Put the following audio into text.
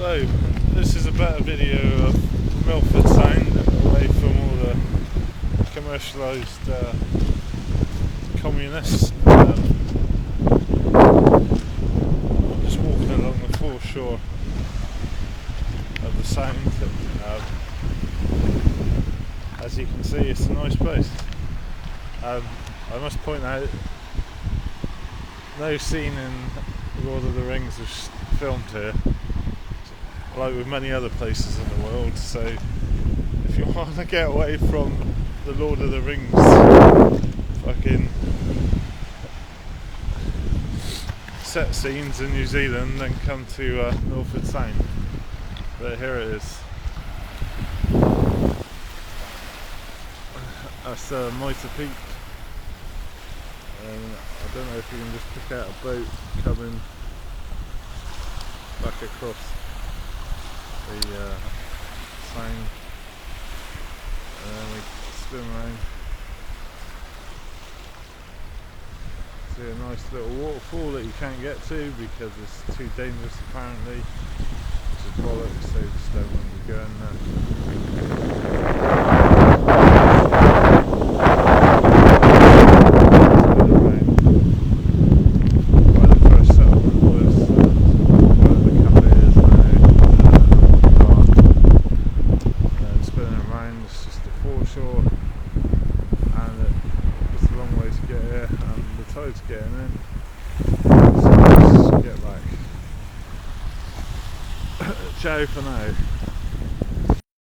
So, this is a better video of Milford Sound, away from all the commercialised communists. Just walking along the foreshore of the Sound. As you can see, it's a nice place. I must point out, no scene in Lord of the Rings was filmed here, like with many other places in the world. So if you want to get away from the Lord of the Rings fucking set scenes in New Zealand, then come to Milford Sound. But here it is. That's Moitessier. I don't know if you can just pick out a boat coming back across the Sound, and then we spin around. See a nice little waterfall that you can't get to because it's too dangerous apparently, which is bollocks, so just don't want to go in there. Tide's getting in, so let's get back. Ciao for now.